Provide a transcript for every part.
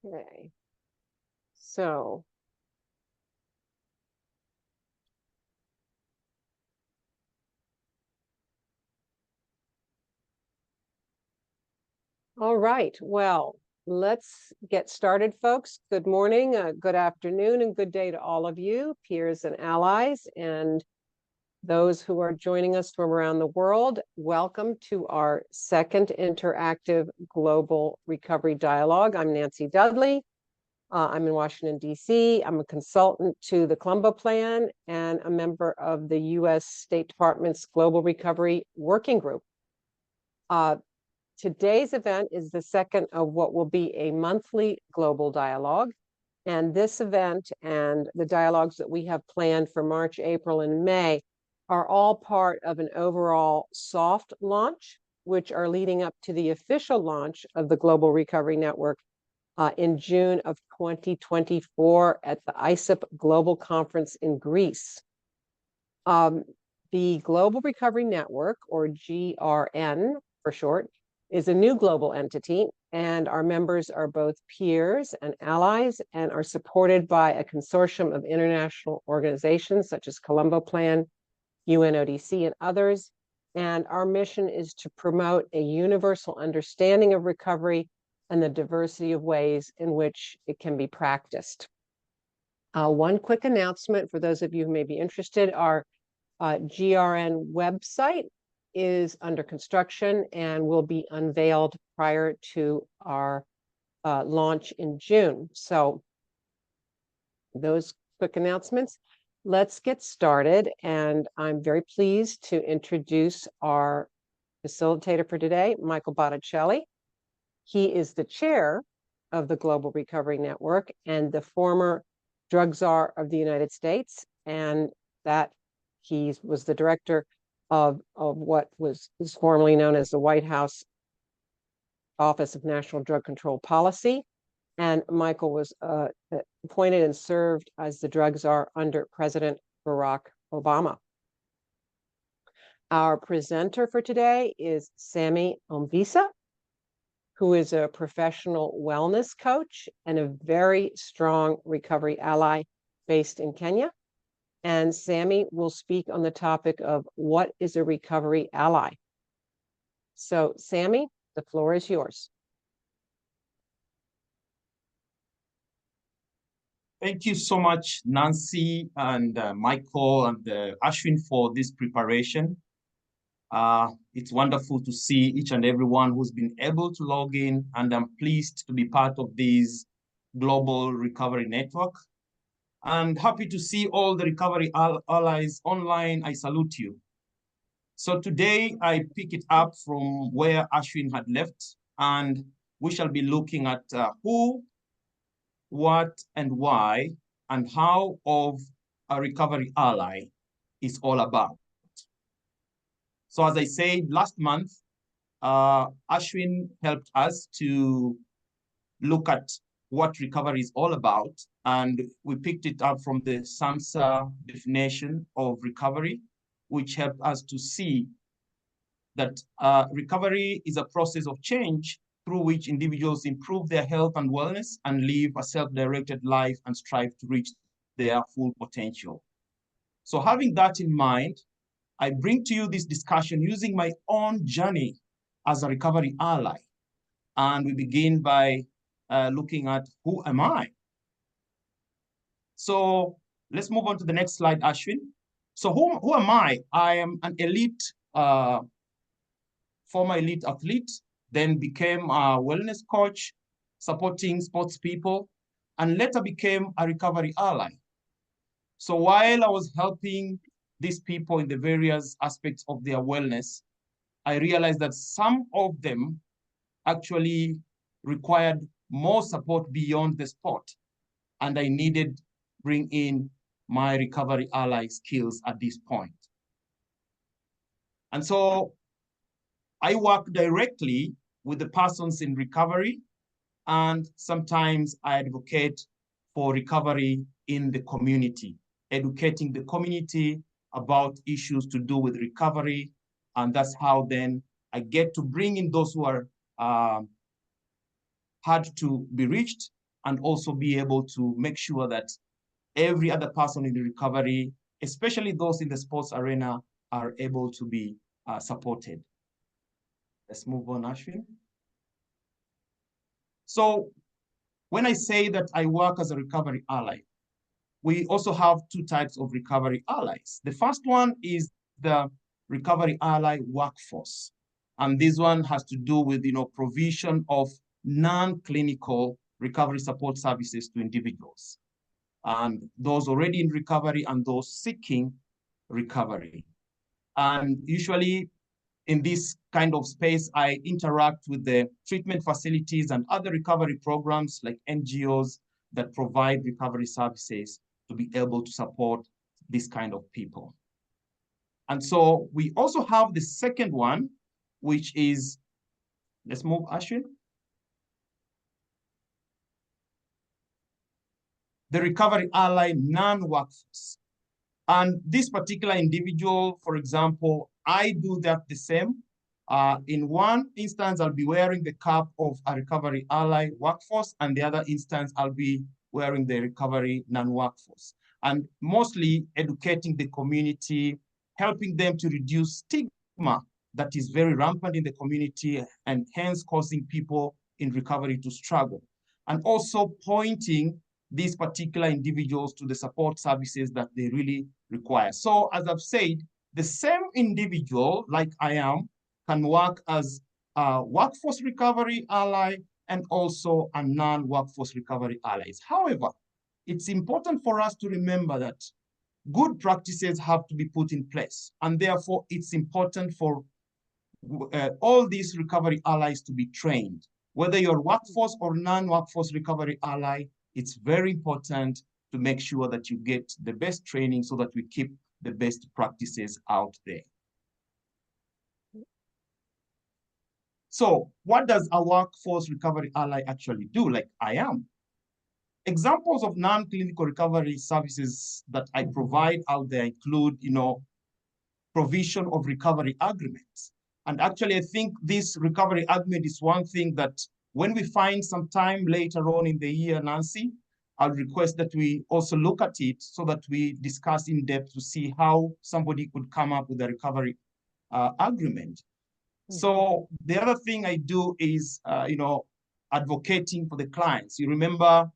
Okay, so all right, well, let's get started, folks. Good morning, good afternoon, and good day to all of you, peers and allies, and those who are joining us from around the world. Welcome to our second interactive Global Recovery Dialogue. I'm Nancy Dudley. I'm in Washington, D.C. I'm a consultant to the Colombo Plan and a member of the U.S. State Department's Global Recovery Working Group. Today's event is the second of what will be a monthly global dialogue. And this event and the dialogues that we have planned for March, April, and May are all part of an overall soft launch, which are leading up to the official launch of the Global Recovery Network in June of 2024 at the ISSUP Global Conference in Greece. The Global Recovery Network, or GRN for short, is a new global entity, and our members are both peers and allies and are supported by a consortium of international organizations such as Colombo Plan, UNODC, and others. And our mission is to promote a universal understanding of recovery and the diversity of ways in which it can be practiced. One quick announcement for those of you who may be interested, our GRN website is under construction and will be unveiled prior to our launch in June. So those quick announcements. Let's get started. And I'm very pleased to introduce our facilitator for today, Michael Botticelli. He is the chair of the Global Recovery Network and the former drug czar of the United States, and that he was the director of what was formerly known as the White House Office of National Drug Control Policy. And Michael was appointed and served as the drug czar under President Barack Obama. Our presenter for today is Sammy Ombisa, who is a professional wellness coach and a very strong recovery ally based in Kenya. And Sammy will speak on the topic of what is a recovery ally. So, Sammy, the floor is yours. Thank you so much, Nancy and Michael and Ashwin, for this preparation. It's wonderful to see each and everyone who's been able to log in, and I'm pleased to be part of this Global Recovery Network. And happy to see all the recovery allies online. I salute you. So today I pick it up from where Ashwin had left, and we shall be looking at who, what, and why, and how of a recovery ally is all about. So as I said, last month, Ashwin helped us to look at what recovery is all about, and we picked it up from the SAMHSA definition of recovery, which helped us to see that recovery is a process of change through which individuals improve their health and wellness and live a self-directed life and strive to reach their full potential. So having that in mind, I bring to you this discussion using my own journey as a recovery ally. And we begin by looking at who am I? So let's move on to the next slide, Ashwin. So who am I? I am an elite, former elite athlete, then became a wellness coach, supporting sports people, and later became a recovery ally. So while I was helping these people in the various aspects of their wellness, I realized that some of them actually required more support beyond the sport. And I needed to bring in my recovery ally skills at this point. And so I work directly with the persons in recovery, and sometimes I advocate for recovery in the community, educating the community about issues to do with recovery. And that's how then I get to bring in those who are hard to be reached and also be able to make sure that every other person in the recovery, especially those in the sports arena, are able to be supported. Let's move on, Ashwin. So when I say that I work as a recovery ally, we also have two types of recovery allies. The first one is the recovery ally workforce. And this one has to do with, provision of non-clinical recovery support services to individuals, and those already in recovery and those seeking recovery. And usually in this kind of space, I interact with the treatment facilities and other recovery programs like NGOs that provide recovery services to be able to support this kind of people. And so we also have the second one, which is, let's move, Ashwin. The recovery ally non-workforce. And this particular individual, for example, I do that the same. In one instance, I'll be wearing the cap of a recovery ally workforce, and the other instance, I'll be wearing the recovery non-workforce. And mostly educating the community, helping them to reduce stigma that is very rampant in the community and hence causing people in recovery to struggle. And also pointing these particular individuals to the support services that they really require. So as I've said, the same individual, like I am, can work as a workforce recovery ally and also a non-workforce recovery allies. However, it's important for us to remember that good practices have to be put in place. And therefore, it's important for all these recovery allies to be trained. Whether you're workforce or non-workforce recovery ally, it's very important to make sure that you get the best training so that we keep the best practices out there. So what does a workforce recovery ally actually do, like I am? Examples of non-clinical recovery services that I provide out there include, provision of recovery agreements. And actually, I think this recovery agreement is one thing that when we find some time later on in the year, Nancy, I'll request that we also look at it so that we discuss in depth to see how somebody could come up with a recovery agreement. So the other thing I do is, advocating for the clients. You remember,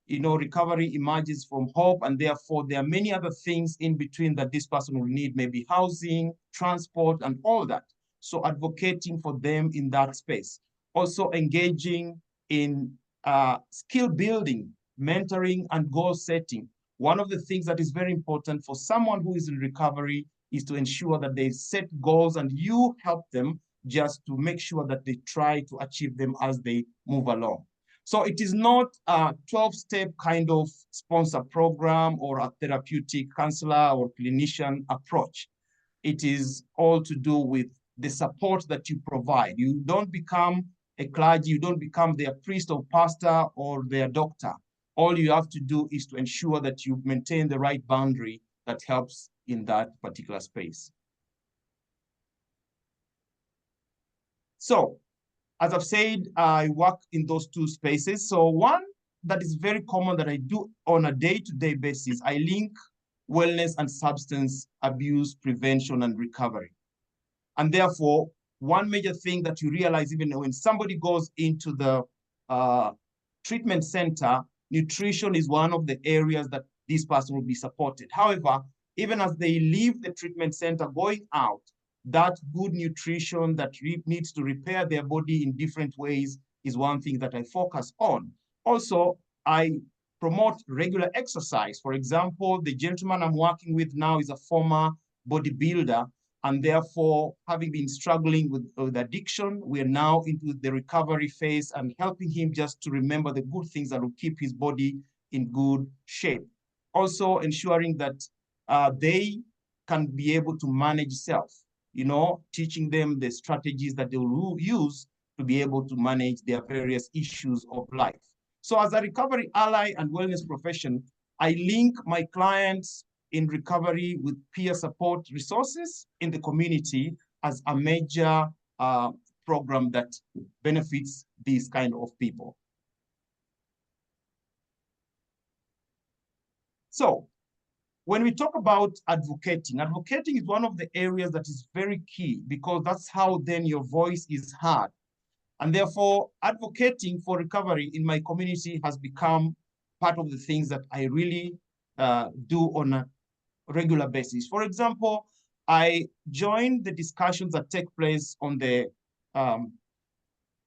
recovery emerges from hope, and therefore there are many other things in between that this person will need, maybe housing, transport, and all that. So advocating for them in that space. Also engaging in skill building, mentoring, and goal setting. One of the things that is very important for someone who is in recovery is to ensure that they set goals and you help them just to make sure that they try to achieve them as they move along. So it is not a 12-step kind of sponsor program or a therapeutic counselor or clinician approach. It is all to do with the support that you provide. You don't become a clergy, you don't become their priest or pastor or their doctor. All you have to do is to ensure that you maintain the right boundary that helps in that particular space. So, as I've said, I work in those two spaces. So one that is very common that I do on a day-to-day basis, I link wellness and substance abuse prevention and recovery. And therefore, one major thing that you realize even when somebody goes into the treatment center, nutrition is one of the areas that this person will be supported. However, even as they leave the treatment center going out, that good nutrition that needs to repair their body in different ways is one thing that I focus on. Also, I promote regular exercise. For example, the gentleman I'm working with now is a former bodybuilder, and therefore, having been struggling with addiction, we are now into the recovery phase and helping him just to remember the good things that will keep his body in good shape. Also ensuring that they can be able to manage self, teaching them the strategies that they will use to be able to manage their various issues of life. So as a recovery ally and wellness profession, I link my clients in recovery with peer support resources in the community as a major program that benefits these kind of people. So when we talk about advocating is one of the areas that is very key because that's how then your voice is heard. And therefore, advocating for recovery in my community has become part of the things that I really do on a regular basis. For example, I join the discussions that take place on the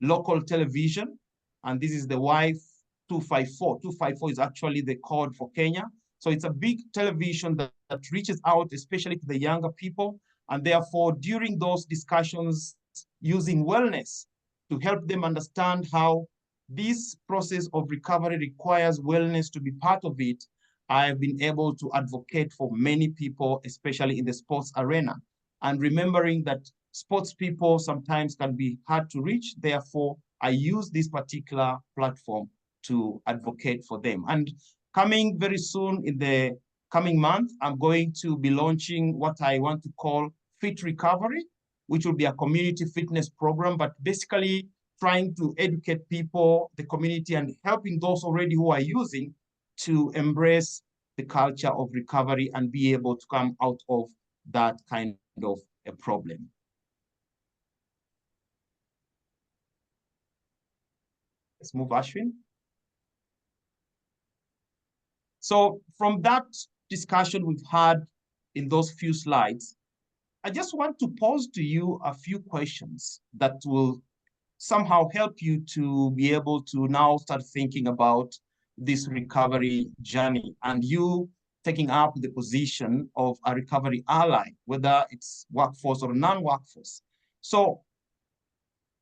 local television, and this is the Y254. 254 is actually the code for Kenya. So it's a big television that reaches out, especially to the younger people. And therefore, during those discussions, using wellness to help them understand how this process of recovery requires wellness to be part of it, I have been able to advocate for many people, especially in the sports arena. And remembering that sports people sometimes can be hard to reach, therefore, I use this particular platform to advocate for them. And coming very soon in the coming month, I'm going to be launching what I want to call Fit Recovery, which will be a community fitness program, but basically trying to educate people, the community, and helping those already who are using to embrace the culture of recovery and be able to come out of that kind of a problem. Let's move, Ashwin. So from that discussion we've had in those few slides, I just want to pose to you a few questions that will somehow help you to be able to now start thinking about this recovery journey and you taking up the position of a recovery ally, whether it's workforce or non-workforce. So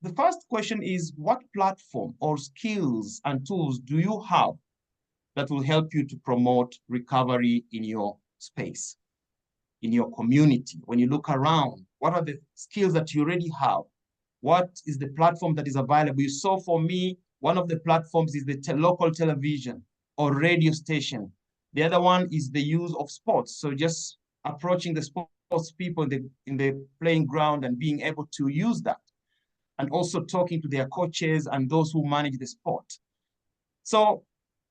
the first question is, what platform or skills and tools do you have that will help you to promote recovery in your space, in your community? When you look around, what are the skills that you already have? What is the platform that is available? So for me, one of the platforms is the local television or radio station. The other one is the use of sports. So just approaching the sports people in the playing ground and being able to use that. And also talking to their coaches and those who manage the sport. So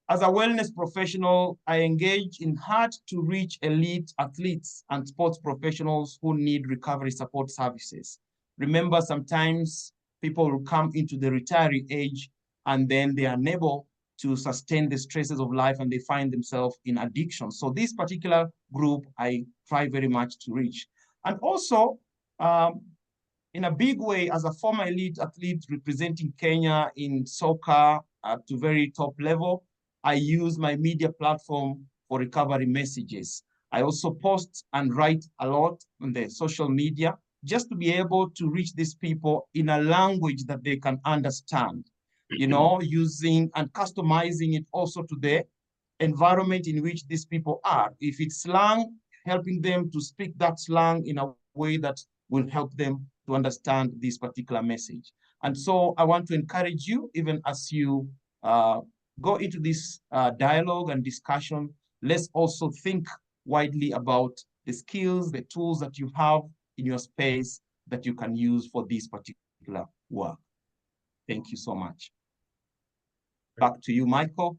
as a wellness professional, I engage in hard-to-reach elite athletes and sports professionals who need recovery support services. Remember, sometimes people will come into the retiree age and then they are unable to sustain the stresses of life and they find themselves in addiction. So this particular group, I try very much to reach. And also, in a big way, as a former elite athlete representing Kenya in soccer to very top level, I use my media platform for recovery messages. I also post and write a lot on the social media just to be able to reach these people in a language that they can understand, you know, using and customizing it also to the environment in which these people are. If it's slang, helping them to speak that slang in a way that will help them to understand this particular message. And so I want to encourage you, even as you go into this dialogue and discussion, let's also think widely about the skills, the tools that you have in your space that you can use for this particular work. Thank you so much. Back to you, Michael.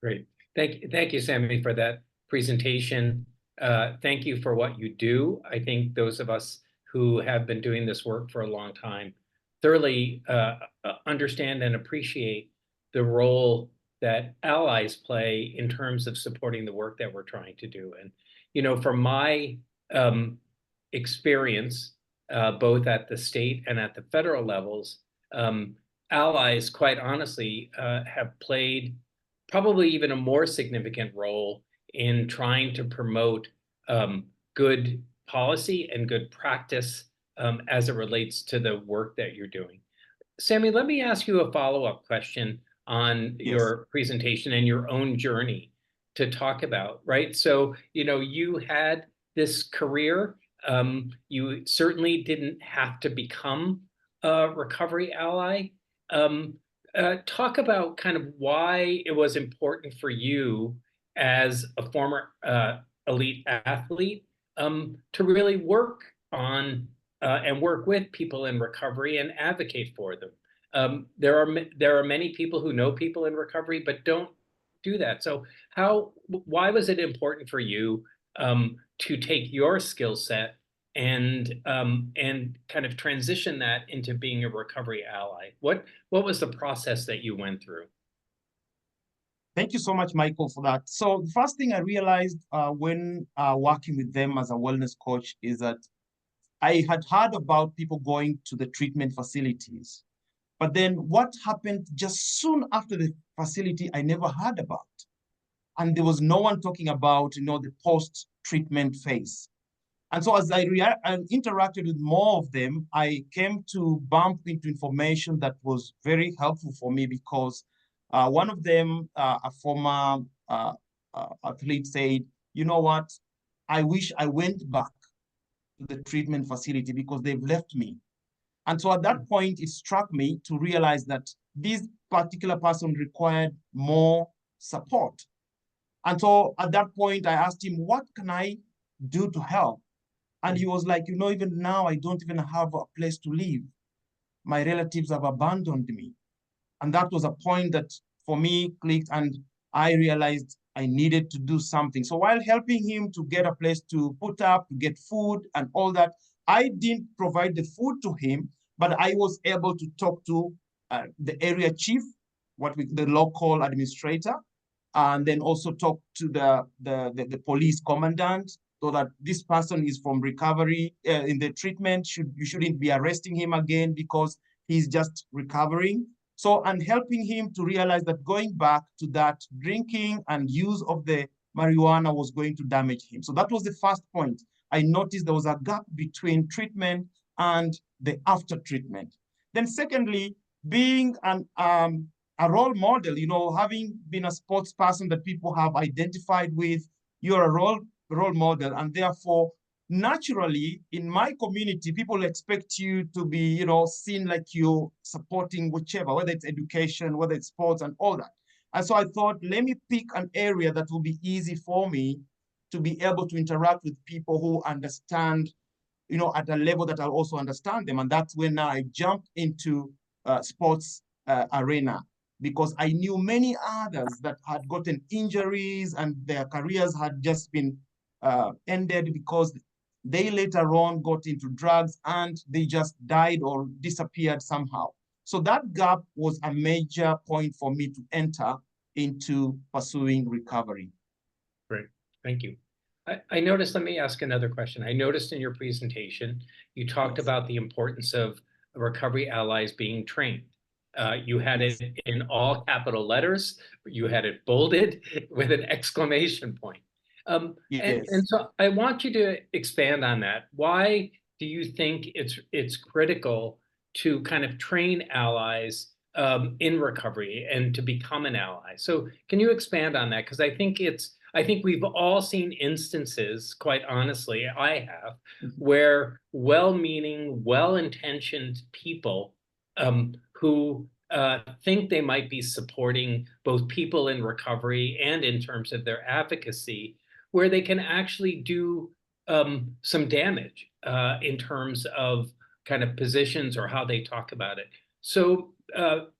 Great. Thank you, Sammy, for that presentation. Thank you for what you do. I think those of us who have been doing this work for a long time thoroughly understand and appreciate the role that allies play in terms of supporting the work that we're trying to do. And, you know, from my experience, both at the state and at the federal levels, allies, quite honestly, have played probably even a more significant role in trying to promote good policy and good practice as it relates to the work that you're doing. Sammy, let me ask you a follow-up question on your presentation and your own journey to talk about, right? So, you know, you had this career. You certainly didn't have to become a recovery ally. Talk about kind of why it was important for you as a former elite athlete to really work on and work with people in recovery and advocate for them. There are many people who know people in recovery, but don't do that. So why was it important for you to take your skill set and kind of transition that into being a recovery ally? What was the process that you went through? Thank you so much, Michael, for that. So the first thing I realized when working with them as a wellness coach is that I had heard about people going to the treatment facilities. But then what happened just soon after the facility, I never heard about. And there was no one talking about, the post-treatment phase. And so as I interacted with more of them, I came to bump into information that was very helpful for me because one of them, a former athlete, said, you know what, I wish I went back to the treatment facility because they've left me. And so at that point, it struck me to realize that this particular person required more support. And so at that point, I asked him, what can I do to help? And he was like, even now, I don't even have a place to live. My relatives have abandoned me. And that was a point that for me clicked, and I realized I needed to do something. So while helping him to get a place to put up, to get food and all that, I didn't provide the food to him, but I was able to talk to the area chief, the local administrator, and then also talk to the police commandant, so that this person is from recovery in the treatment. You shouldn't be arresting him again because he's just recovering. So, and helping him to realize that going back to that drinking and use of the marijuana was going to damage him. So that was the first point. I noticed there was a gap between treatment and the after treatment. Then secondly, being a role model, having been a sports person that people have identified with, you're a role model. And therefore, naturally, in my community, people expect you to be, seen like you're supporting whichever, whether it's education, whether it's sports and all that. And so I thought, let me pick an area that will be easy for me to be able to interact with people who understand, at a level that I'll also understand them. And that's when I jumped into sports arena, because I knew many others that had gotten injuries and their careers had just been ended because they later on got into drugs and they just died or disappeared somehow. So that gap was a major point for me to enter into pursuing recovery. Great, thank you. I noticed, let me ask another question. I noticed in your presentation, you talked about the importance of recovery allies being trained. You had it in all capital letters, you had it bolded with an exclamation point. Yes. And so I want you to expand on that. Why do you think it's critical to kind of train allies in recovery and to become an ally? So can you expand on that? Because I think we've all seen instances, quite honestly, I have, where well-meaning, well-intentioned people who think they might be supporting both people in recovery and in terms of their advocacy, where they can actually do some damage in terms of kind of positions or how they talk about it. So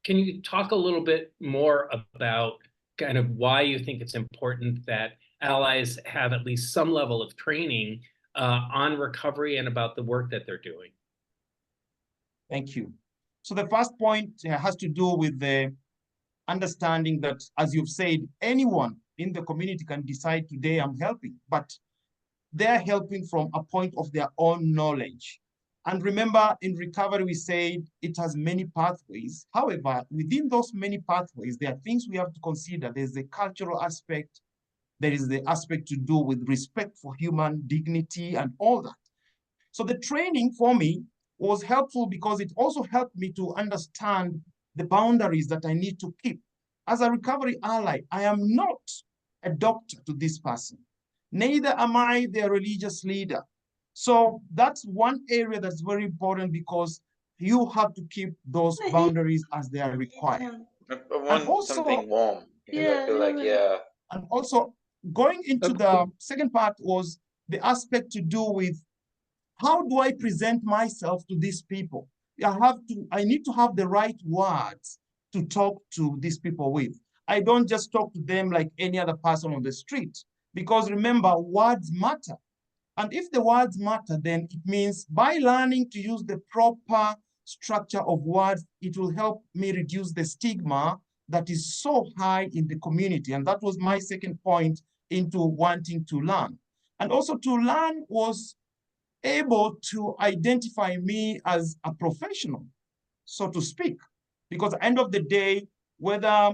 can you talk a little bit more about kind of why you think it's important that allies have at least some level of training on recovery and about the work that they're doing? Thank you. So the first point has to do with the understanding that, as you've said, anyone in the community can decide today I'm helping, but they're helping from a point of their own knowledge. And remember, in recovery, we said it has many pathways. However, within those many pathways, there are things we have to consider. There's the cultural aspect. There is the aspect to do with respect for human dignity and all that. So the training for me was helpful because it also helped me to understand the boundaries that I need to keep. As a recovery ally, I am not a doctor to this person. Neither am I their religious leader. So that's one area that's very important because you have to keep those boundaries as they are required. I want something warm. I feel like, yeah. And also going into the second part was the aspect to do with how do I present myself to these people? I need to have the right words to talk to these people with. I don't just talk to them like any other person on the street, because remember, words matter. And if the words matter, then it means by learning to use the proper structure of words, it will help me reduce the stigma that is so high in the community. And that was my second point into wanting to learn. And also to learn was able to identify me as a professional, so to speak. Because at the end of the day, whether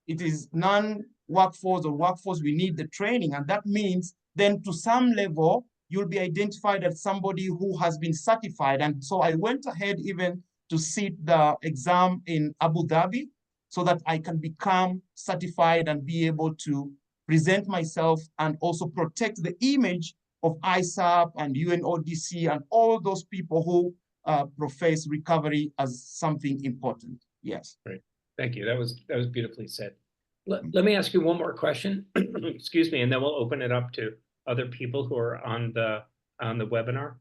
it is non-workforce or workforce, we need the training. And that means then to some level, you'll be identified as somebody who has been certified. And so I went ahead even to sit the exam in Abu Dhabi so that I can become certified and be able to present myself and also protect the image of ISSUP and UNODC and all those people who profess recovery as something important. Yes. Great. Thank you. That was beautifully said. Let me ask you one more question, excuse me, and then we'll open it up to other people who are on the webinar.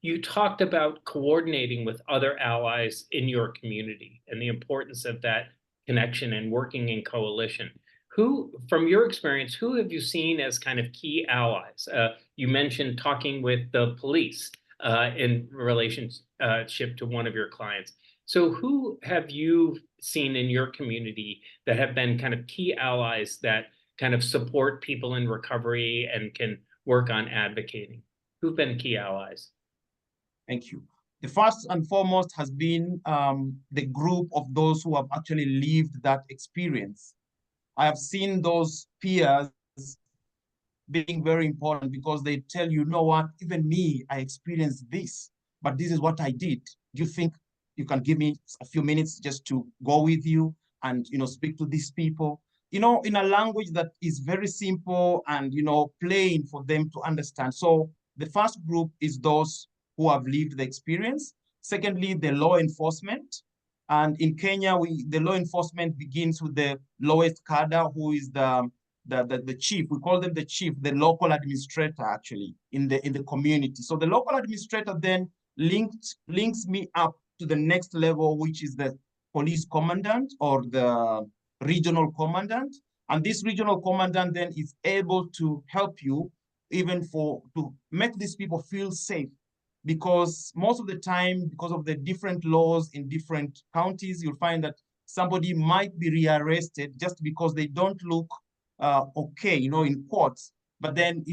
You talked about coordinating with other allies in your community and the importance of that connection and working in coalition. Who, from your experience, who have you seen as kind of key allies? You mentioned talking with the police in relationship to one of your clients. So who have you seen in your community that have been kind of key allies that kind of support people in recovery and can work on advocating? Who've been key allies? Thank you. The first and foremost has been the group of those who have actually lived that experience. I have seen those peers being very important because they tell you, know what, even me, I experienced this, but this is what I did. Do you think you can give me a few minutes just to go with you and, speak to these people, in a language that is very simple and, plain for them to understand. So the first group is those who have lived the experience. Secondly, the law enforcement. And in Kenya, the law enforcement begins with the lowest cadre, who is the chief. We call them the chief, the local administrator, actually, in the community. So the local administrator then links me up to the next level, which is the police commandant or the regional commandant. And this regional commandant then is able to help you even to make these people feel safe. Because most of the time, because of the different laws in different counties, you'll find that somebody might be rearrested just because they don't look okay, in courts. But then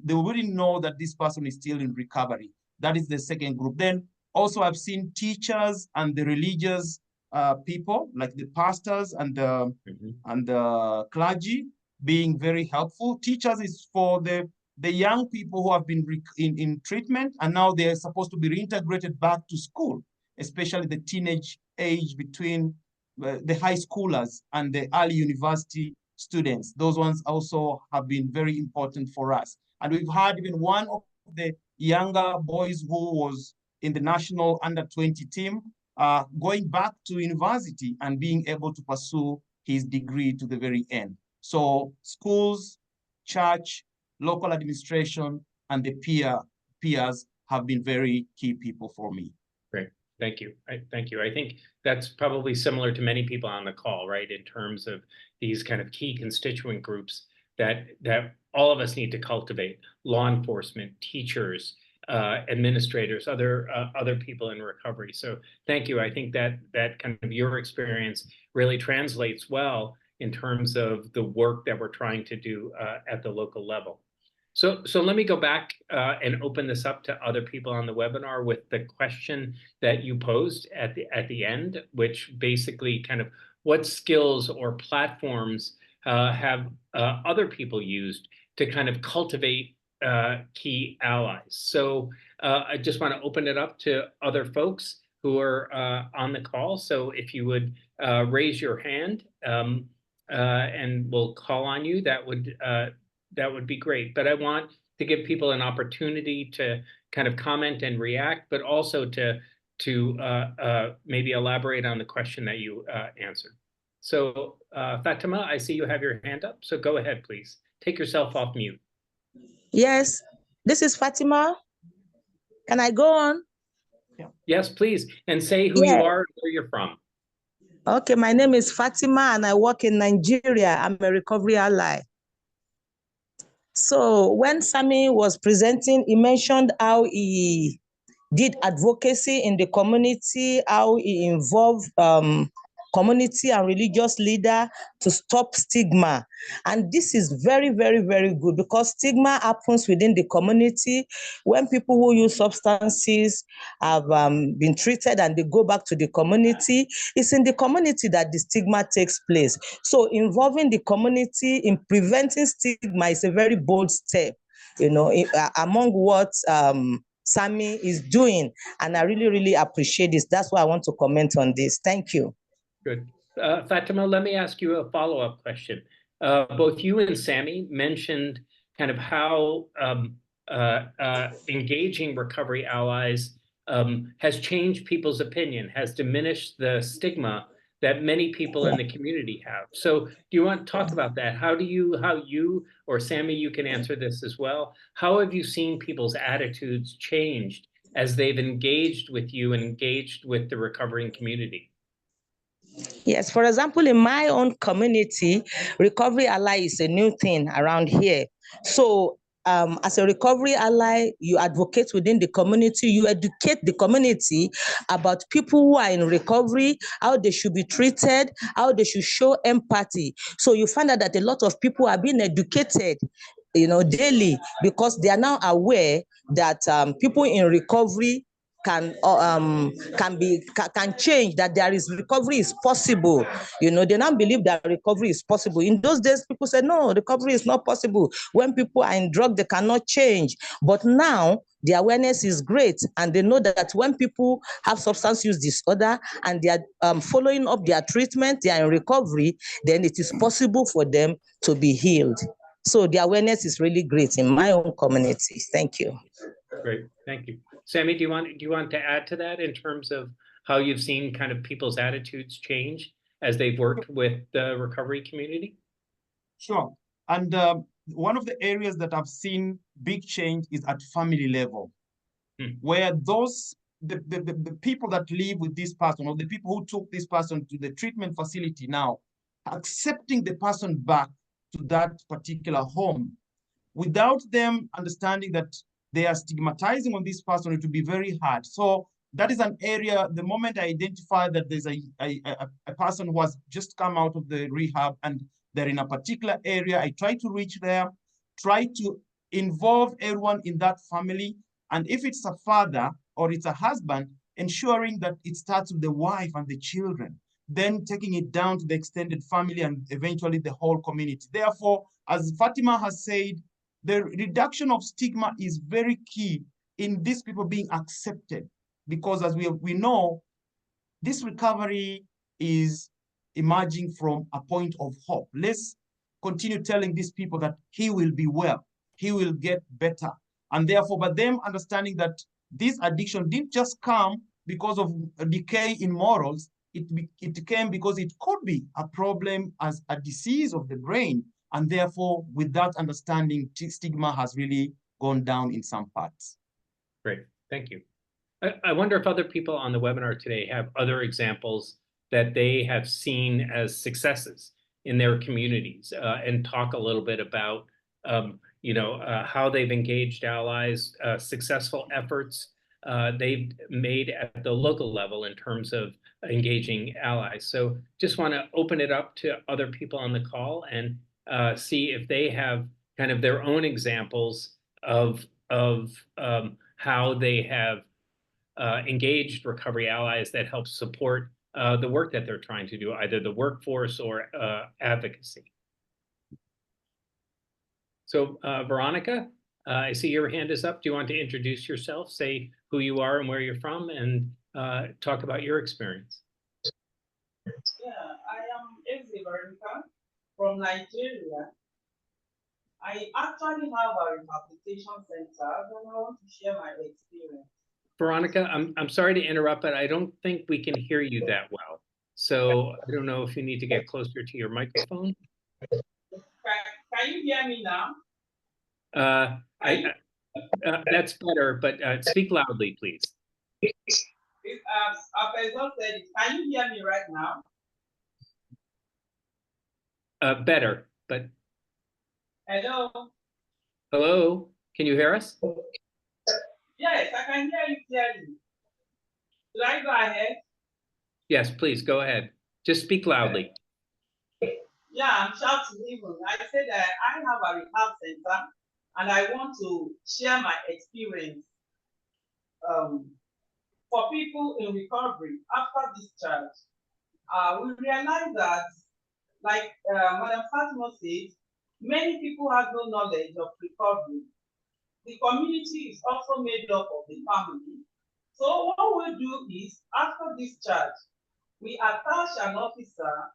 they wouldn't know that this person is still in recovery. That is the second group. Then also I've seen teachers and the religious people, like the pastors and the clergy, being very helpful. Teachers is for the young people who have been in treatment, and now they're supposed to be reintegrated back to school, especially the teenage age between the high schoolers and the early university students. Those ones also have been very important for us. And we've had even one of the younger boys who was in the national under-20 team going back to university and being able to pursue his degree to the very end. So schools, church, local administration, and the peers have been very key people for me. Great, thank you. Thank you. I think that's probably similar to many people on the call, right? In terms of these kind of key constituent groups that all of us need to cultivate: law enforcement, teachers, administrators, other people in recovery. So thank you. I think that kind of your experience really translates well in terms of the work that we're trying to do at the local level. So let me go back and open this up to other people on the webinar with the question that you posed at the end, which basically kind of what skills or platforms have other people used to kind of cultivate key allies. So I just want to open it up to other folks who are on the call. So if you would raise your hand and we'll call on you, that would be great. But I want to give people an opportunity to kind of comment and react, but also to maybe elaborate on the question that you answered. So Fatima, I see you have your hand up. So go ahead, please. Take yourself off mute. Yes, this is Fatima. Can I go on? Yes, please. And say who you are and where you're from. Okay, my name is Fatima and I work in Nigeria. I'm a recovery ally. So when Sammy was presenting, he mentioned how he did advocacy in the community, how he involved community and religious leader to stop stigma. And this is very, very, very good because stigma happens within the community when people who use substances have been treated and they go back to the community. It's in the community that the stigma takes place. So involving the community in preventing stigma is a very bold step, among what Sammy is doing. And I really, really appreciate this. That's why I want to comment on this. Thank you. Good. Fatima, let me ask you a follow-up question. Both you and Sammy mentioned kind of how engaging recovery allies has changed people's opinion, has diminished the stigma that many people in the community have. So do you want to talk about that? How you, or Sammy, you can answer this as well. How have you seen people's attitudes changed as they've engaged with you and engaged with the recovering community? Yes, for example, in my own community, recovery ally is a new thing around here. So as a recovery ally, you advocate within the community, you educate the community about people who are in recovery, how they should be treated, how they should show empathy. So you find out that a lot of people are being educated daily because they are now aware that people in recovery can change, that there is recovery is possible. They now believe that recovery is possible. In those days, people said, no, recovery is not possible. When people are in drug, they cannot change. But now the awareness is great, and they know that when people have substance use disorder and they are following up their treatment, they are in recovery, then it is possible for them to be healed. So the awareness is really great in my own community. Thank you. Great, thank you. Sammy, do you want to add to that in terms of how you've seen kind of people's attitudes change as they've worked with the recovery community? Sure. And one of the areas that I've seen big change is at family level, where the people that live with this person, or the people who took this person to the treatment facility now, accepting the person back to that particular home without them understanding that they are stigmatizing on this person, it will be very hard. So that is an area, the moment I identify that there's a person who has just come out of the rehab and they're in a particular area, I try to reach there, try to involve everyone in that family. And if it's a father or it's a husband, ensuring that it starts with the wife and the children, then taking it down to the extended family and eventually the whole community. Therefore, as Fatima has said, the reduction of stigma is very key in these people being accepted, because as we know, this recovery is emerging from a point of hope. Let's continue telling these people that he will be well, he will get better. And therefore, by them understanding that this addiction didn't just come because of a decay in morals, it came because it could be a problem as a disease of the brain. And therefore, with that understanding, stigma has really gone down in some parts. Great, thank you. I wonder if other people on the webinar today have other examples that they have seen as successes in their communities, and talk a little bit about how they've engaged allies, successful efforts they've made at the local level in terms of engaging allies. So just want to open it up to other people on the call and see if they have kind of their own examples of how they have engaged recovery allies that help support the work that they're trying to do, either the workforce or advocacy. So Veronica, I see your hand is up. Do you want to introduce yourself, say who you are and where you're from, and talk about your experience? Yeah, I am Veronica from Nigeria. I actually have a rehabilitation center, and I want to share my experience. Veronica, I'm sorry to interrupt, but I don't think we can hear you that well. So I don't know if you need to get closer to your microphone. Can you hear me now? That's better, but speak loudly, please. As I said, can you hear me right now? Better, but Hello? hello, can you hear us? Yes, I can hear you clearly. Should I go ahead? Yes, please go ahead. Just speak loudly. Yeah, I'm shouting even. I said that I have a rehab center and I want to share my experience for people in recovery after discharge. We realize that, like Madam Fatima said, many people have no knowledge of recovery. The community is also made up of the family. So what we do is, after discharge, we attach an officer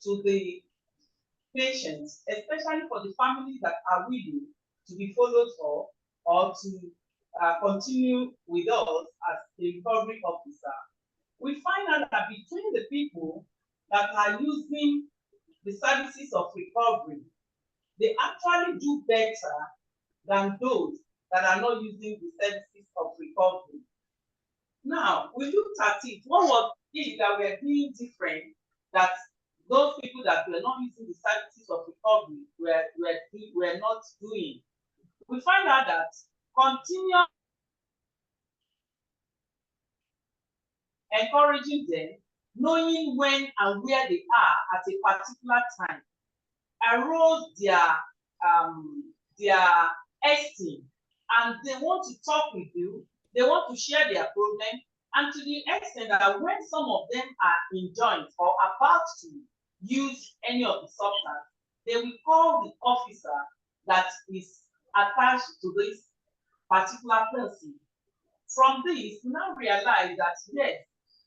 to the patients, especially for the families that are willing to be followed up or to continue with us as a recovery officer. We find out that between the people that are using the services of recovery, they actually do better than those that are not using the services of recovery. Now, we looked at it. What was it that we're doing different that those people that were not using the services of recovery were not doing? We find out that continuous encouraging them, knowing when and where they are at a particular time, arose their esteem, and they want to talk with you, they want to share their problem, and to the extent that when some of them are enjoined or about to use any of the substance, they will call the officer that is attached to this particular person. From this, we now realize that yes,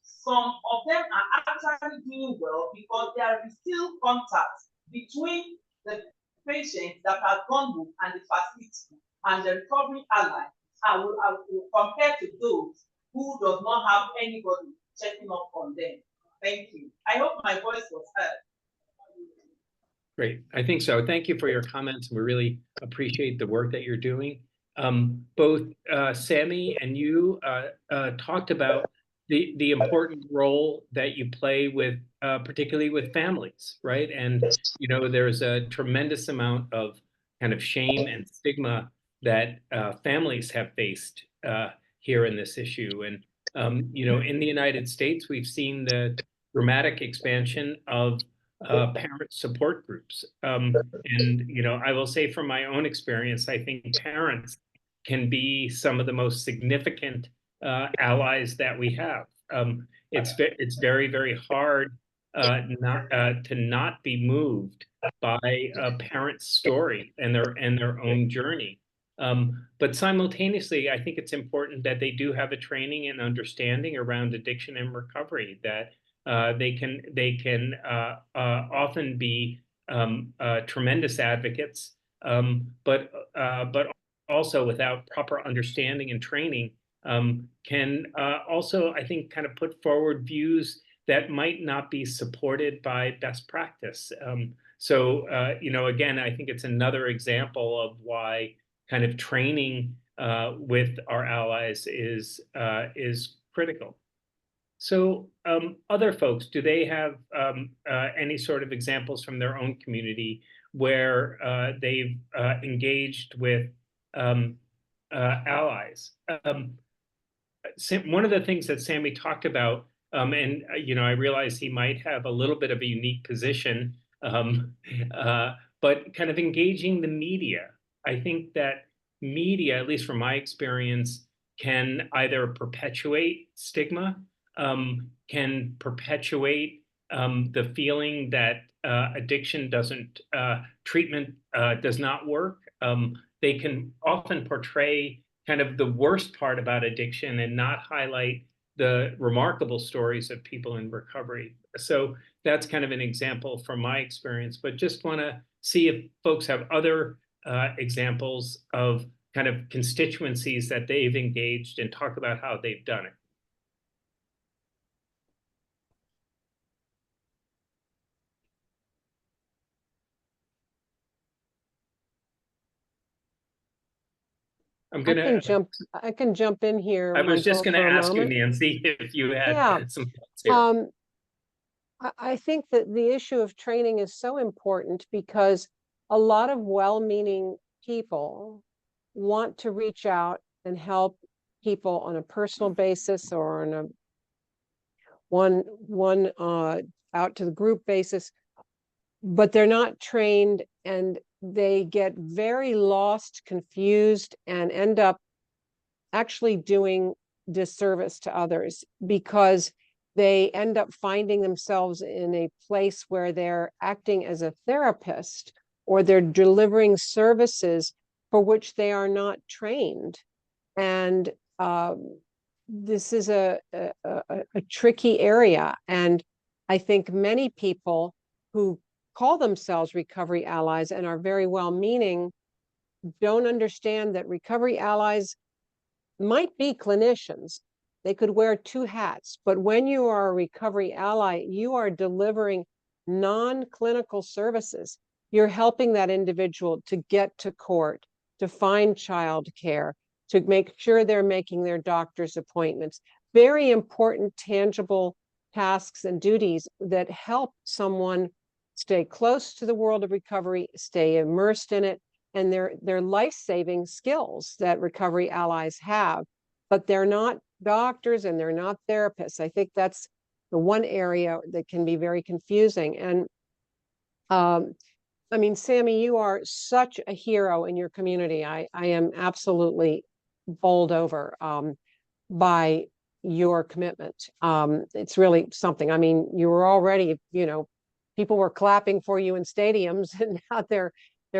some of them are actually doing well because there is still contact between the patients that are gone home and the facility and the recovery ally, and will compare to those who does not have anybody checking up on them. Thank you. I hope my voice was heard. Great, I think so. Thank you for your comments. We really appreciate the work that you're doing. Both Sammy and you talked about the important role that you play with, particularly with families, right? And you know, there's a tremendous amount of kind of shame and stigma that families have faced here in this issue. And you know, in the United States, we've seen the dramatic expansion of parent support groups. And you know, I will say from my own experience, I think parents can be some of the most significant allies that we have. It's very, very hard to not be moved by a parent's story and their own journey. But simultaneously, I think it's important that they do have a training and understanding around addiction and recovery, that they can often be tremendous advocates, but also without proper understanding and training, can also, I think, kind of put forward views that might not be supported by best practice. So, you know, again, I think it's another example of why kind of training with our allies is critical. So other folks, do they have any sort of examples from their own community where they've engaged with allies? One of the things that Sammy talked about, and you know, I realize he might have a little bit of a unique position, but kind of engaging the media. I think that media, at least from my experience, can either perpetuate stigma, can perpetuate the feeling that addiction doesn't, treatment does not work. They can often portray kind of the worst part about addiction and not highlight the remarkable stories of people in recovery. So that's kind of an example from my experience, but just want to see if folks have other examples of kind of constituencies that they've engaged and talk about how they've done it. I can jump in here. I was just going to ask you, Nancy, if you had some thoughts here. I think that the issue of training is so important because a lot of well-meaning people want to reach out and help people on a personal basis or on a one out to the group basis, but they're not trained and they get very lost, confused, and end up actually doing disservice to others because they end up finding themselves in a place where they're acting as a therapist or they're delivering services for which they are not trained. And this is a tricky area. And I think many people who call themselves recovery allies and are very well-meaning don't understand that recovery allies might be clinicians. They could wear two hats, but when you are a recovery ally, you are delivering non-clinical services. You're helping that individual to get to court, to find childcare, to make sure they're making their doctor's appointments. Very important, tangible tasks and duties that help someone stay close to the world of recovery, stay immersed in it, and they're life-saving skills that recovery allies have, but they're not doctors and they're not therapists. I think that's the one area that can be very confusing. And I mean, Sammy, you are such a hero in your community. I am absolutely bowled over by your commitment. It's really something. I mean, you were already, you know, people were clapping for you in stadiums, and now they're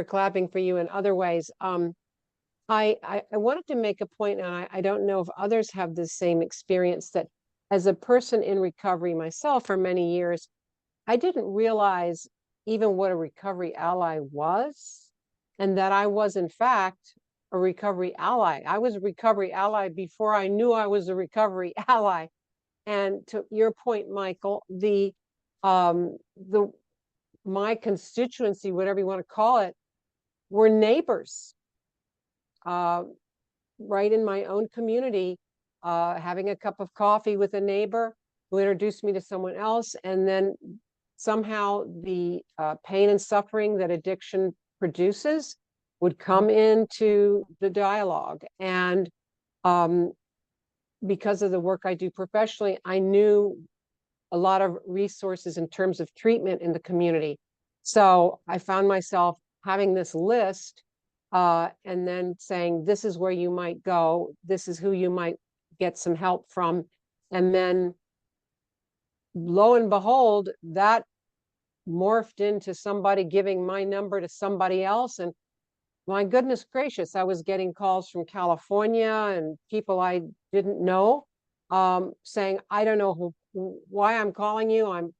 clapping for you in other ways. I wanted to make a point, and I don't know if others have the same experience, that as a person in recovery myself for many years, I didn't realize even what a recovery ally was, and that I was in fact a recovery ally. I was a recovery ally before I knew I was a recovery ally. And to your point, Michael, my constituency, whatever you want to call it, were neighbors, right in my own community, having a cup of coffee with a neighbor who introduced me to someone else. And then somehow the pain and suffering that addiction produces would come into the dialogue. And because of the work I do professionally, I knew a lot of resources in terms of treatment in the community. So I found myself having this list and then saying, this is where you might go. This is who you might get some help from. And then lo and behold, that morphed into somebody giving my number to somebody else. And my goodness gracious, I was getting calls from California and people I didn't know saying, I don't know why I'm calling you. I'm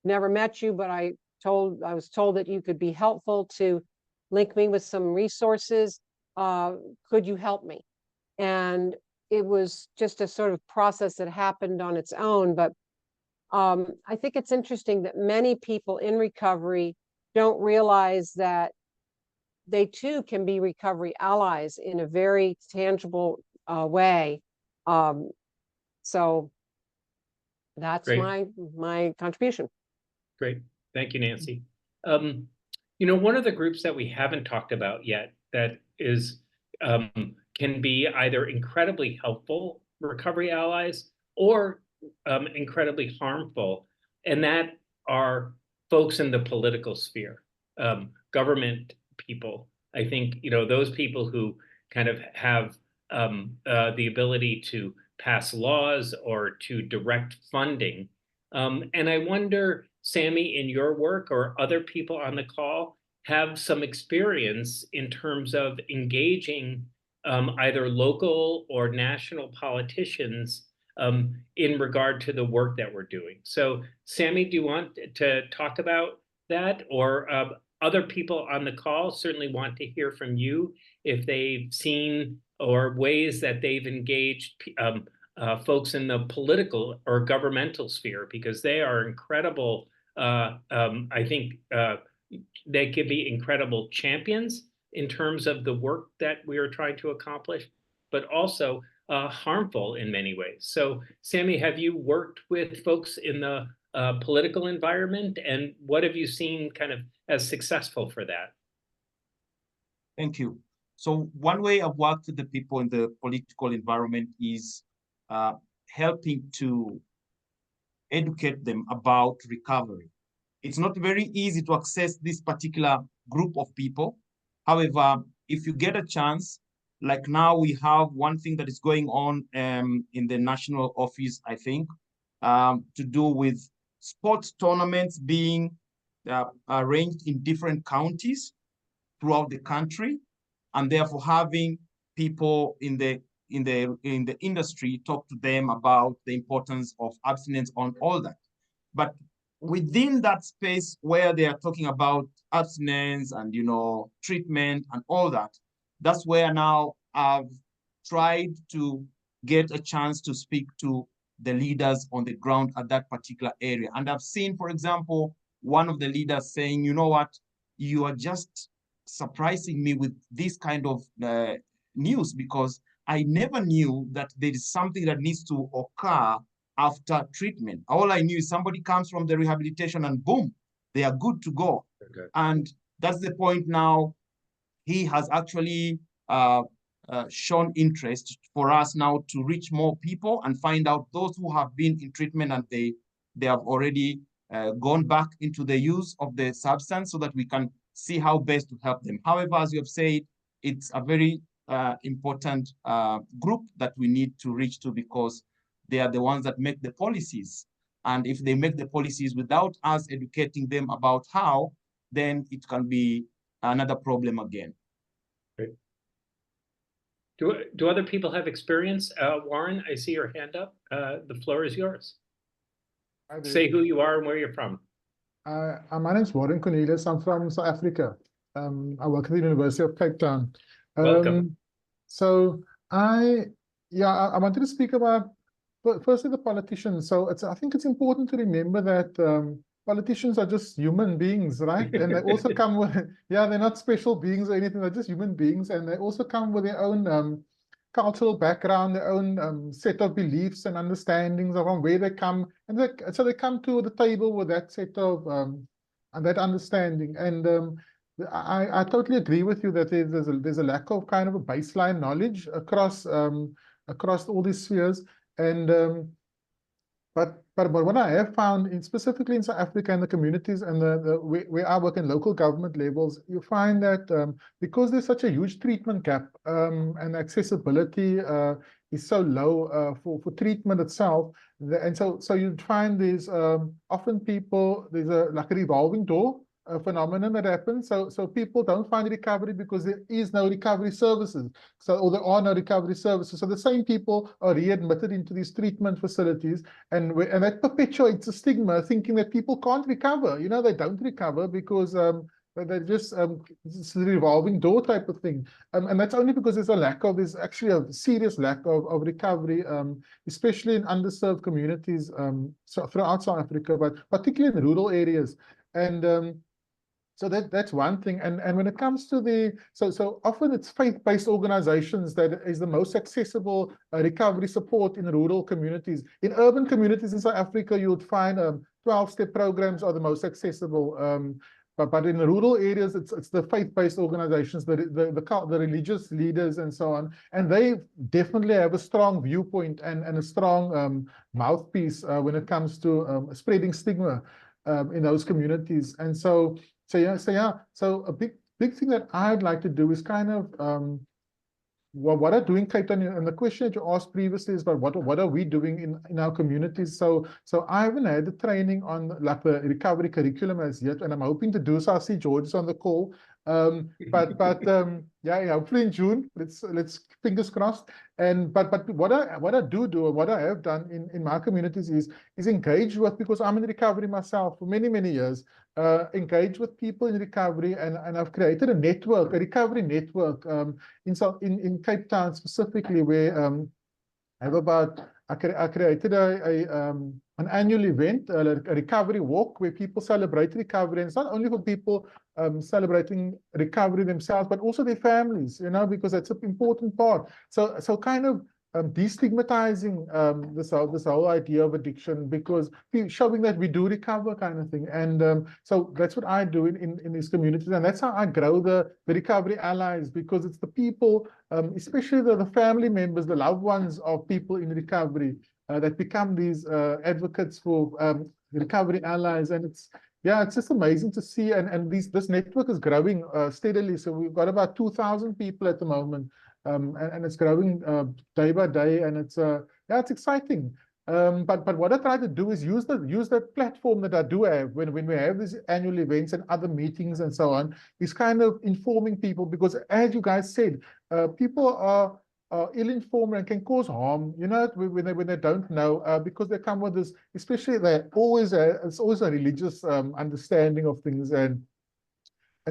never met you, but I was told that you could be helpful to link me with some resources. Could you help me? And it was just a sort of process that happened on its own. But I think it's interesting that many people in recovery don't realize that they too can be recovery allies in a very tangible way. So that's Great. my contribution. Great. Thank you, Nancy. You know, one of the groups that we haven't talked about yet that is can be either incredibly helpful recovery allies or incredibly harmful, and that are folks in the political sphere, government people. I think, you know, those people who kind of have the ability to pass laws or to direct funding. And I wonder, Sammy, in your work or other people on the call have some experience in terms of engaging either local or national politicians in regard to the work that we're doing. So, Sammy, do you want to talk about that? Or other people on the call certainly want to hear from you if they've seen or ways that they've engaged folks in the political or governmental sphere, because they are incredible. I think they could be incredible champions in terms of the work that we are trying to accomplish, but also harmful in many ways. So, Sammy, have you worked with folks in the political environment? And what have you seen kind of as successful for that? Thank you. So one way I've worked with the people in the political environment is helping to educate them about recovery. It's not very easy to access this particular group of people. However, if you get a chance, like now we have one thing that is going on in the national office, I think, to do with sports tournaments being arranged in different counties throughout the country, and therefore having people in the industry talk to them about the importance of abstinence on all that. But within that space where they are talking about abstinence and treatment and all that, that's where now I've tried to get a chance to speak to the leaders on the ground at that particular area. And I've seen, for example, one of the leaders saying, you know what, you are just surprising me with this kind of news, because I never knew that there is something that needs to occur after treatment. All I knew is somebody comes from the rehabilitation and boom, they are good to go. Okay. And that's the point now. He has actually shown interest for us now to reach more people and find out those who have been in treatment and they have already gone back into the use of the substance, so that we can see how best to help them. However, as you have said, it's a very important group that we need to reach to, because they are the ones that make the policies. And if they make the policies without us educating them about how, then it can be another problem again. Great. Do other people have experience? Warren, I see your hand up. The floor is yours. Say who you are and where you're from. My name is Warren Cornelius. I'm from South Africa. I work at the University of Cape Town. Welcome. So I wanted to speak about, firstly, the politicians. So I think it's important to remember that politicians are just human beings, right? And they also come with, they're not special beings or anything. They're just human beings, and they also come with their own cultural background, their own set of beliefs and understandings of where they come, and so they come to the table with that set of and that understanding. And I totally agree with you that there's a lack of kind of a baseline knowledge across all these spheres. And but what I have found, specifically in South Africa and the communities and where I work in local government levels, you find that because there's such a huge treatment gap and accessibility is so low for treatment itself, and so you find there's often there's like a revolving door phenomenon that happens. So people don't find recovery because there is no recovery services. Or there are no recovery services. So the same people are readmitted into these treatment facilities, and that perpetuates a stigma, thinking that people can't recover. They don't recover because they're just it's a revolving door type of thing. And that's only because there's actually a serious lack of recovery, especially in underserved communities throughout South Africa, but particularly in rural areas. And so that's one thing. And when it comes to so often it's faith-based organizations that is the most accessible recovery support in rural communities. In urban communities in South Africa, you would find 12-step programs are the most accessible. But in the rural areas, it's the faith-based organizations, the religious leaders and so on. And they definitely have a strong viewpoint and a strong mouthpiece when it comes to spreading stigma in those communities. And so a big thing that I'd like to do is kind of what are doing Cape Town, and the question that you asked previously is about what are we doing in our communities. So I haven't had the training on like the recovery curriculum as yet, and I'm hoping to do so. I see George is on the call. But hopefully in June. Let's fingers crossed. But what I do and what I have done in my communities is engage with, because I'm in recovery myself for many years. Engage with people in recovery, and I've created a recovery network in Cape Town specifically, where I created an annual event, a recovery walk, where people celebrate recovery. And it's not only for people celebrating recovery themselves, but also their families, because that's an important part. So kind of destigmatizing this whole idea of addiction, because showing that we do recover, kind of thing. And so that's what I do in these communities, and that's how I grow the recovery allies, because it's the people, especially the family members, the loved ones of people in recovery, that become these advocates for recovery allies. And it's just amazing to see, and this network is growing steadily. So we've got about 2,000 people at the moment. And it's growing day by day, and it's exciting. But what I try to do is use that platform that I do have when we have these annual events and other meetings and so on, is kind of informing people, because as you guys said, people are ill-informed and can cause harm, you know, when they don't know, because they come with this, especially it's always a religious understanding of things, and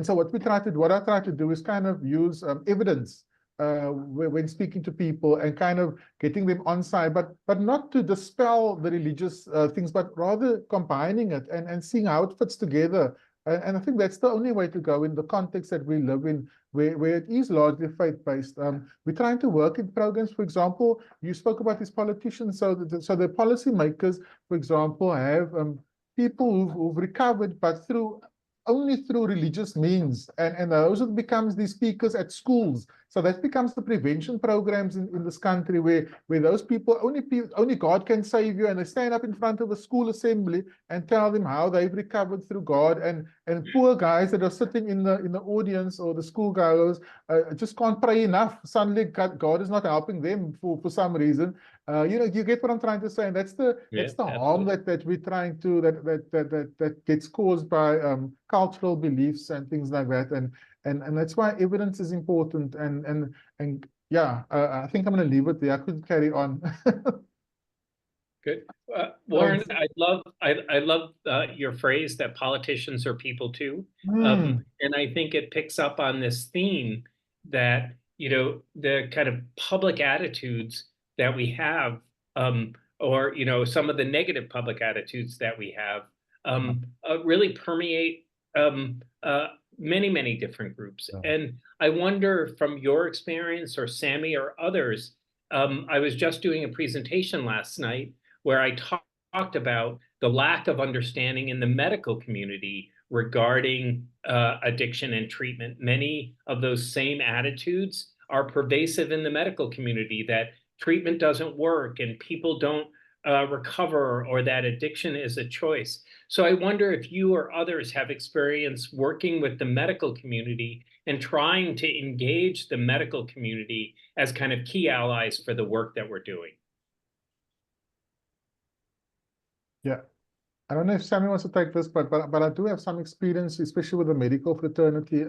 so what I try to do is kind of use evidence when speaking to people, and kind of getting them on side, but not to dispel the religious things, but rather combining it and seeing how it fits together. And I think that's the only way to go in the context that we live in, where it is largely faith-based. We're trying to work in programs. For example, you spoke about these politicians, so the policymakers, for example, have people who've recovered, but only through religious means, and those becomes the speakers at schools. So that becomes the prevention programs in this country, where those people, only God can save you, and they stand up in front of a school assembly and tell them how they've recovered through God, and poor guys that are sitting in the audience, or the schoolgoers, just can't pray enough. Suddenly God is not helping them for some reason. You know, you get what I'm trying to say, and that's the harm that we're trying to that gets caused by cultural beliefs and things like that, and that's why evidence is important. And I think I'm going to leave it there. I could carry on. Good. Warren, I love your phrase that politicians are people too. And I think it picks up on this theme that, you know, the kind of public attitudes that we have, or, you know, some of the negative public attitudes that we have really permeate many different groups. And I wonder, from your experience, or Sammy or others, I was just doing a presentation last night where I talked about the lack of understanding in the medical community regarding addiction and treatment. Many of those same attitudes are pervasive in the medical community, that treatment doesn't work and people don't recover, or that addiction is a choice. So I wonder if you or others have experience working with the medical community and trying to engage the medical community as kind of key allies for the work that we're doing. Yeah, I don't know if Sammy wants to take this, but I do have some experience, especially with the medical fraternity,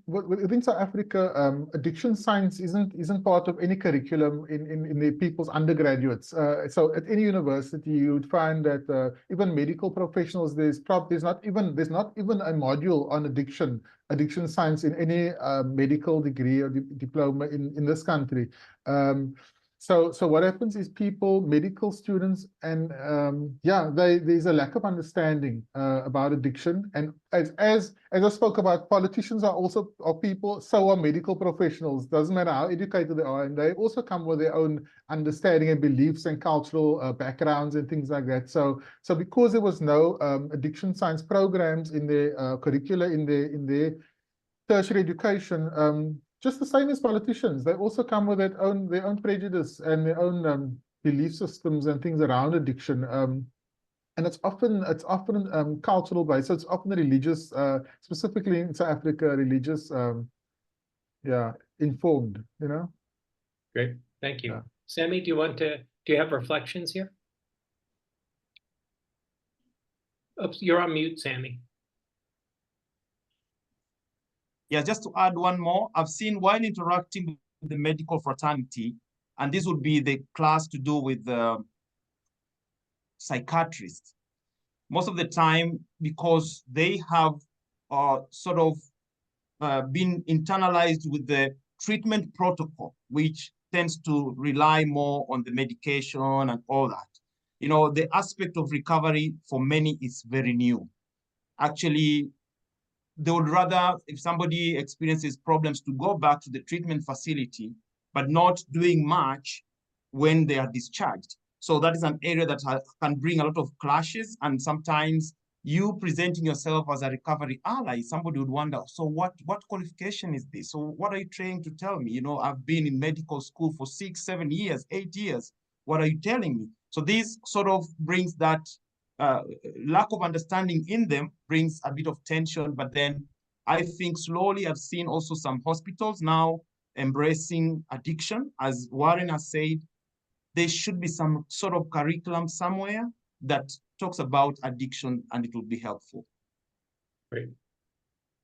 within South Africa, addiction science isn't part of any curriculum in the people's undergraduates. So at any university, you would find that even medical professionals, there's not even a module on addiction science in any medical degree or diploma in this country. So what happens is medical students, and there's a lack of understanding about addiction. And as I spoke about, politicians are people, so are medical professionals. Doesn't matter how educated they are, and they also come with their own understanding and beliefs and cultural backgrounds and things like that. So because there was no addiction science programs in their curricula in their tertiary education, just the same as politicians, they also come with their own prejudice and their own belief systems and things around addiction. And it's often cultural based. So it's often religious, specifically in South Africa, religious, informed. You know. Great, thank you, Sammy. Do you have reflections here? Oops, you're on mute, Sammy. Yeah, just to add one more, I've seen while interacting with the medical fraternity, and this would be the class to do with psychiatrists. Most of the time, because they have sort of been internalized with the treatment protocol, which tends to rely more on the medication and all that. You know, the aspect of recovery for many is very new. Actually, they would rather, if somebody experiences problems, to go back to the treatment facility, but not doing much when they are discharged. So that is an area that can bring a lot of clashes, and sometimes you presenting yourself as a recovery ally, somebody would wonder, so what qualification is this? So what are you trying to tell me? You know, I've been in medical school for 6, 7 years, 8 years. What are you telling me? So this sort of brings that lack of understanding in them, brings a bit of tension. But then I think slowly I've seen also some hospitals now embracing addiction. As Warren has said, there should be some sort of curriculum somewhere that talks about addiction, and it will be helpful. Great.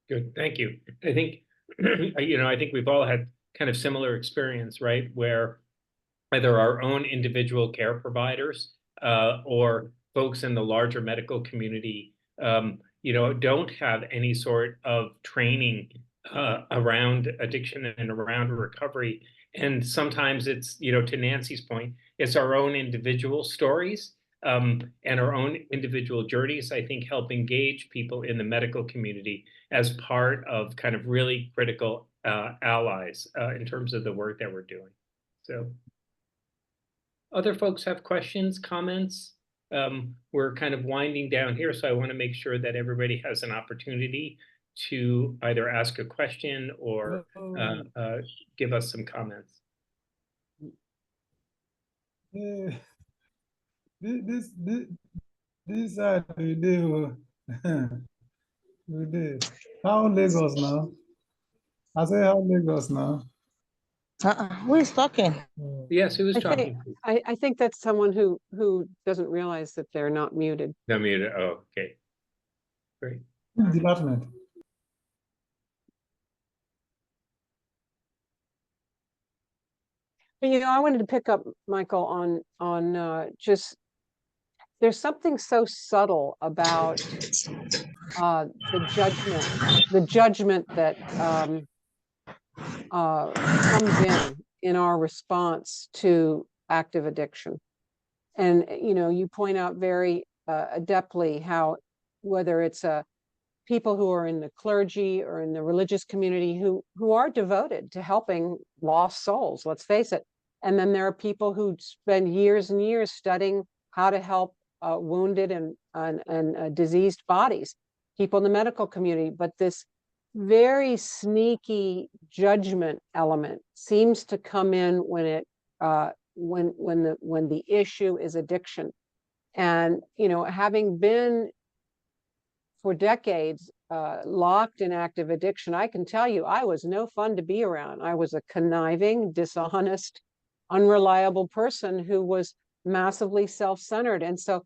Good. Thank you. I think, I think we've all had kind of similar experience, right? Where either our own individual care providers or folks in the larger medical community, don't have any sort of training around addiction and around recovery. And sometimes it's, to Nancy's point, it's our own individual stories and our own individual journeys, I think, help engage people in the medical community as part of kind of really critical allies in terms of the work that we're doing. So other folks have questions, comments? We're kind of winding down here, so I want to make sure that everybody has an opportunity to either ask a question or give us some comments. This are today. How Lagos now? I say how Lagos now. Who is talking? Yes, who is talking? I think that's someone who doesn't realize that they're not muted. They're muted. Oh, okay. Great. Department. I wanted to pick up, Michael, on just, there's something so subtle about the judgment that comes in our response to active addiction. And, you point out very adeptly how, whether it's people who are in the clergy or in the religious community who are devoted to helping lost souls, let's face it. And then there are people who spend years and years studying how to help wounded and diseased bodies, people in the medical community. But this very sneaky judgment element seems to come in when it when the issue is addiction. And having been for decades locked in active addiction, I can tell you I was no fun to be around. I was a conniving, dishonest, unreliable person who was massively self-centered. And so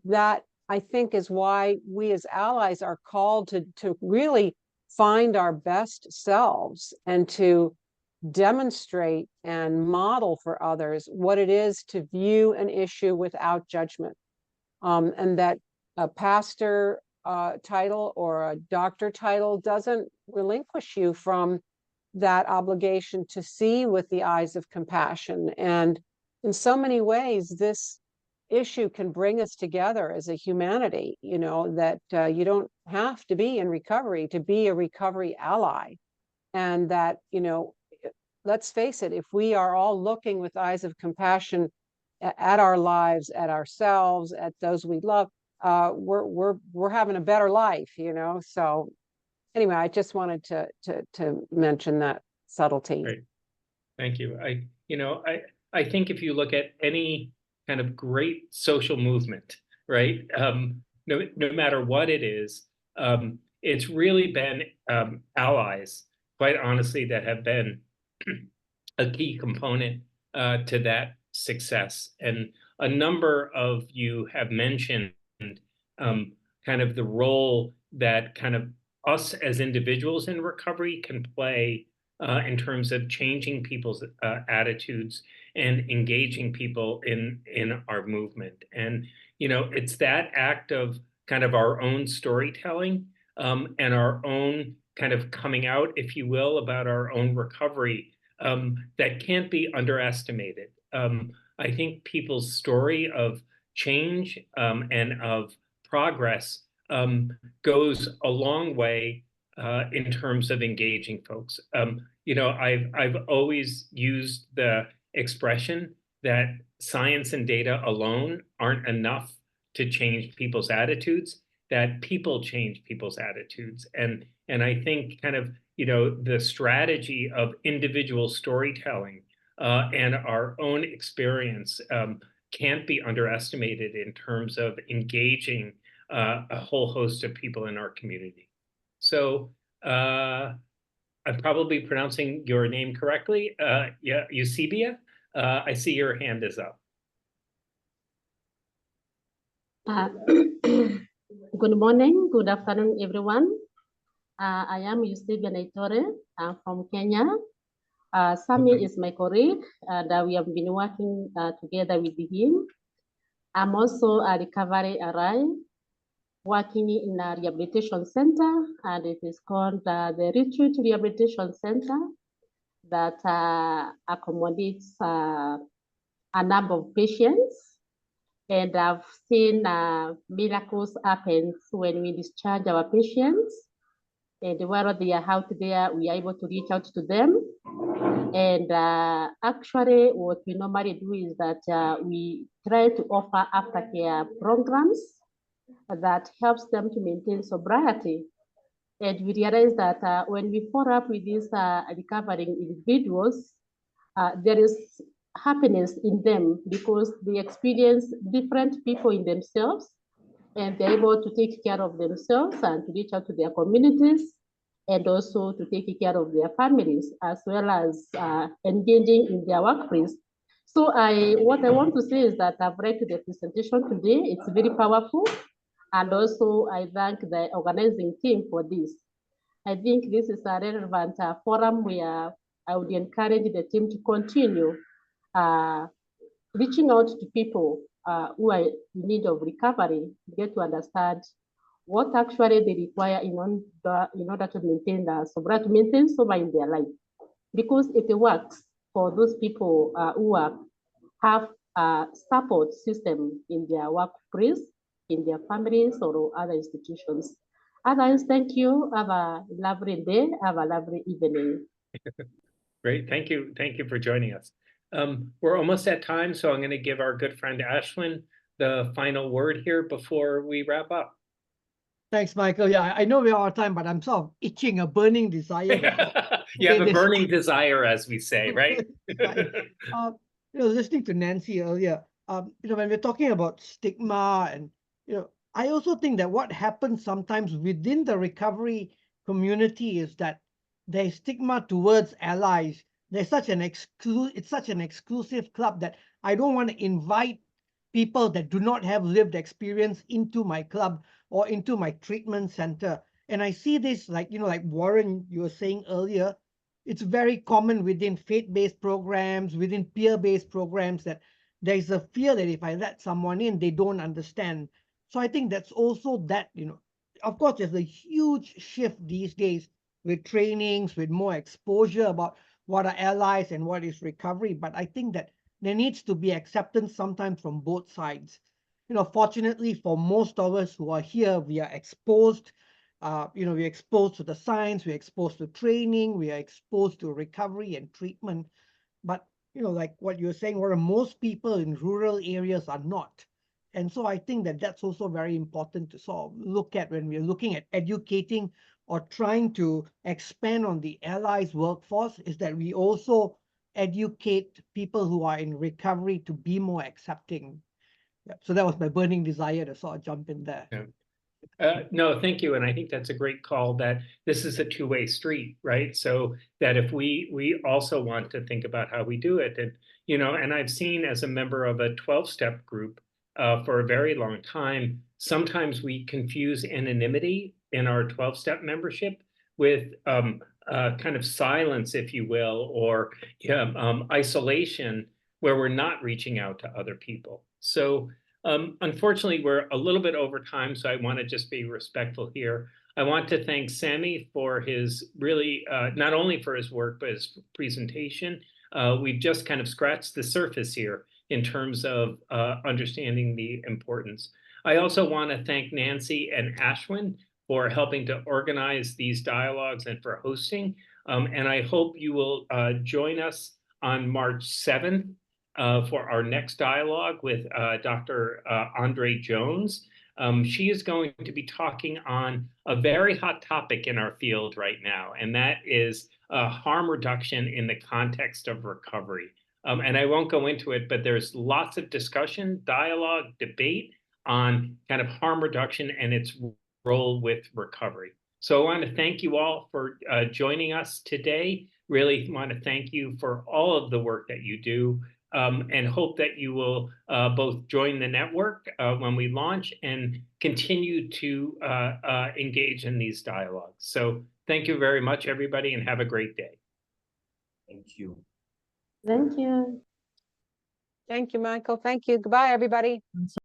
that, I think, is why we as allies are called to really find our best selves and to demonstrate and model for others what it is to view an issue without judgment. And that a pastor title or a doctor title doesn't relinquish you from that obligation to see with the eyes of compassion. And in so many ways, this issue can bring us together as a humanity, that you don't have to be in recovery to be a recovery ally. And that, let's face it, if we are all looking with eyes of compassion at our lives, at ourselves, at those we love, we're having a better life, So anyway, I just wanted to mention that subtlety. Great. Thank you. I think if you look at any kind of great social movement, right? No matter what it is, it's really been allies, quite honestly, that have been a key component to that success. And a number of you have mentioned kind of the role that kind of us as individuals in recovery can play in terms of changing people's attitudes and engaging people in our movement. And, it's that act of kind of our own storytelling and our own kind of coming out, if you will, about our own recovery that can't be underestimated. I think people's story of change and of progress goes a long way in terms of engaging folks. I've always used the expression that science and data alone aren't enough to change people's attitudes, that people change people's attitudes. And I think kind of, the strategy of individual storytelling and our own experience can't be underestimated in terms of engaging a whole host of people in our community. So I'm probably pronouncing your name correctly. Yeah, Eusebia, I see your hand is up. Good morning, good afternoon, everyone. I am Eusebia Naitore. I'm from Kenya. Sammy is my colleague, and we have been working together with him. I'm also a recovery RI, working in a rehabilitation center, and it is called the Retreat Rehabilitation Center that accommodates a number of patients. And I've seen miracles happen when we discharge our patients. And while they are out there, we are able to reach out to them. And actually, what we normally do is that we try to offer aftercare programs that helps them to maintain sobriety. And we realize that when we follow up with these recovering individuals, there is happiness in them because they experience different people in themselves, and they're able to take care of themselves and to reach out to their communities, and also to take care of their families, as well as engaging in their workplace. So what I want to say is that I've read the presentation today. It's very powerful. And also I thank the organizing team for this. I think this is a relevant forum where I would encourage the team to continue reaching out to people who are in need of recovery, get to understand what actually they require in order to maintain sobriety, to maintain sobriety in their life. Because it works for those people who have a support system in their workplace, in their families, or other institutions. Otherwise, thank you. Have a lovely day. Have a lovely evening. Great. Thank you. Thank you for joining us. We're almost at time, so I'm going to give our good friend Ashwin the final word here before we wrap up. Thanks, Michael. Yeah, I know we're out of time, but I'm sort of itching a burning desire. You have a burning desire, as we say, right? Listening to Nancy earlier, when we're talking about stigma, and I also think that what happens sometimes within the recovery community is that there's stigma towards allies. There's it's such an exclusive club that I don't want to invite people that do not have lived experience into my club or into my treatment center. And I see this like Warren, you were saying earlier, it's very common within faith-based programs, within peer-based programs, that there's a fear that if I let someone in, they don't understand. So I think that's also that, of course, there's a huge shift these days with trainings, with more exposure about what are allies and what is recovery. But I think that there needs to be acceptance sometimes from both sides. Fortunately for most of us who are here, we are exposed. We're exposed to the science, we're exposed to training, we are exposed to recovery and treatment. But, like what you're saying, where most people in rural areas are not. And so I think that that's also very important to sort of look at when we're looking at educating or trying to expand on the allies workforce, is that we also educate people who are in recovery to be more accepting. Yeah, so that was my burning desire to sort of jump in there. Yeah. No, thank you. And I think that's a great call, that this is a two-way street, right? So that if we also want to think about how we do it, and, and I've seen as a member of a 12-step group for a very long time, sometimes we confuse anonymity in our 12-step membership with kind of silence, if you will, or isolation, where we're not reaching out to other people. So unfortunately, we're a little bit over time, so I want to just be respectful here. I want to thank Sammy for his really, not only for his work, but his presentation. We've just kind of scratched the surface here in terms of understanding the importance. I also want to thank Nancy and Ashwin for helping to organize these dialogues and for hosting. And I hope you will join us on March 7th for our next dialogue with Dr. Andre Jones. She is going to be talking on a very hot topic in our field right now, and that is harm reduction in the context of recovery. And I won't go into it, but there's lots of discussion, dialogue, debate on kind of harm reduction and its role with recovery. So I want to thank you all for joining us today. Really want to thank you for all of the work that you do, and hope that you will both join the network when we launch and continue to engage in these dialogues. So thank you very much, everybody, and have a great day. Thank you. Thank you. Thank you, Michael. Thank you. Goodbye, everybody.